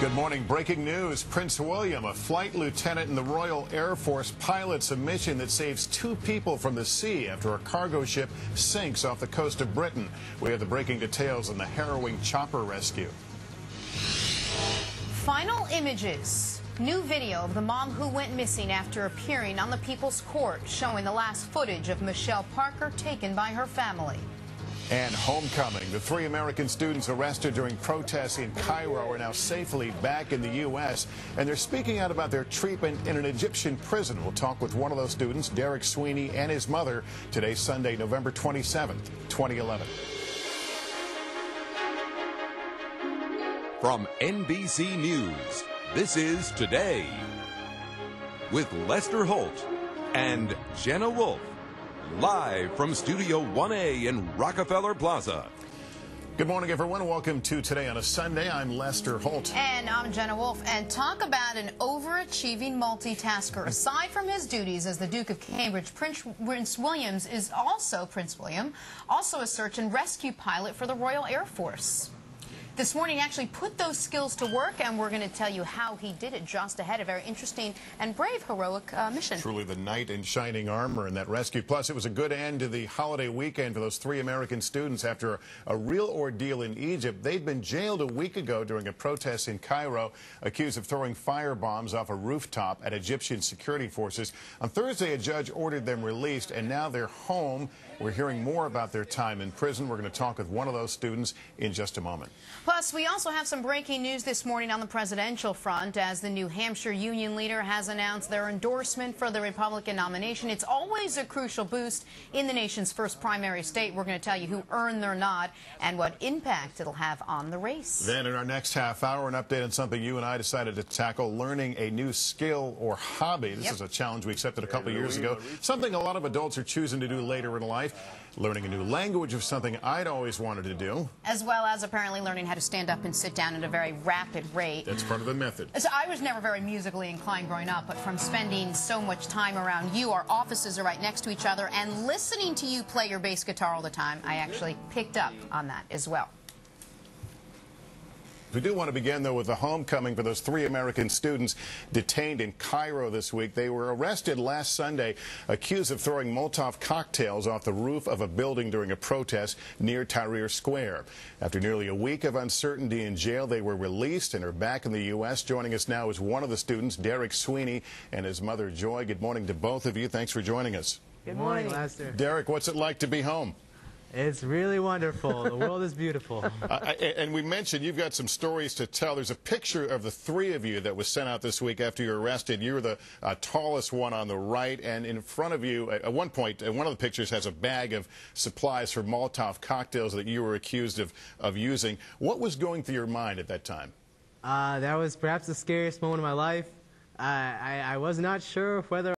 Good morning. Breaking news. Prince William, a flight lieutenant in the Royal Air Force, pilots a mission that saves 2 people from the sea after a cargo ship sinks off the coast of Britain. We have the breaking details on the harrowing chopper rescue. Final images. New video of the mom who went missing after appearing on the People's Court, showing the last footage of Michelle Parker taken by her family. And homecoming. The 3 American students arrested during protests in Cairo are now safely back in the U.S., and they're speaking out about their treatment in an Egyptian prison. We'll talk with one of those students, Derek Sweeney, and his mother today, Sunday, November 27th, 2011. From NBC News, this is Today with Lester Holt and Jenna Wolfe. Live from Studio 1A in Rockefeller Plaza. Good morning, everyone. Welcome to Today on a Sunday. I'm Lester Holt. And I'm Jenna Wolfe. And talk about an overachieving multitasker. Aside from his duties as the Duke of Cambridge, Prince William is also a search and rescue pilot for the Royal Air Force. This morning, he actually put those skills to work, and we're going to tell you how he did it just ahead. A very interesting and brave, heroic mission. Truly the knight in shining armor in that rescue. Plus, it was a good end to the holiday weekend for those 3 American students after a real ordeal in Egypt. They'd been jailed a week ago during a protest in Cairo, accused of throwing firebombs off a rooftop at Egyptian security forces. On Thursday, a judge ordered them released, and now they're home. We're hearing more about their time in prison. We're going to talk with one of those students in just a moment. Plus, we also have some breaking news this morning on the presidential front as the New Hampshire union leader has announced their endorsement for the Republican nomination. It's always a crucial boost in the nation's first primary state. We're going to tell you who earned their nod and what impact it'll have on the race. Then in our next half hour, an update on something you and I decided to tackle, learning a new skill or hobby. This is a challenge we accepted a couple of years ago, something a lot of adults are choosing to do later in life. Learning a new language of something I'd always wanted to do. As well as apparently learning how to stand up and sit down at a very rapid rate. That's part of the method. So I was never very musically inclined growing up, but from spending so much time around you, our offices are right next to each other, and listening to you play your bass guitar all the time, I actually picked up on that as well. We do want to begin, though, with the homecoming for those 3 American students detained in Cairo this week. They were arrested last Sunday, accused of throwing Molotov cocktails off the roof of a building during a protest near Tahrir Square. After nearly a week of uncertainty in jail, they were released and are back in the U.S. Joining us now is one of the students, Derek Sweeney, and his mother, Joy. Good morning to both of you. Thanks for joining us. Good morning, Lester. Derek, what's it like to be home? It's really wonderful. The world is beautiful. And we mentioned you've got some stories to tell. There's a picture of the 3 of you that was sent out this week after you were arrested. You're the tallest one on the right, and in front of you, at one point, one of the pictures has a bag of supplies for Molotov cocktails that you were accused of using. What was going through your mind at that time? That was perhaps the scariest moment of my life. I was not sure whether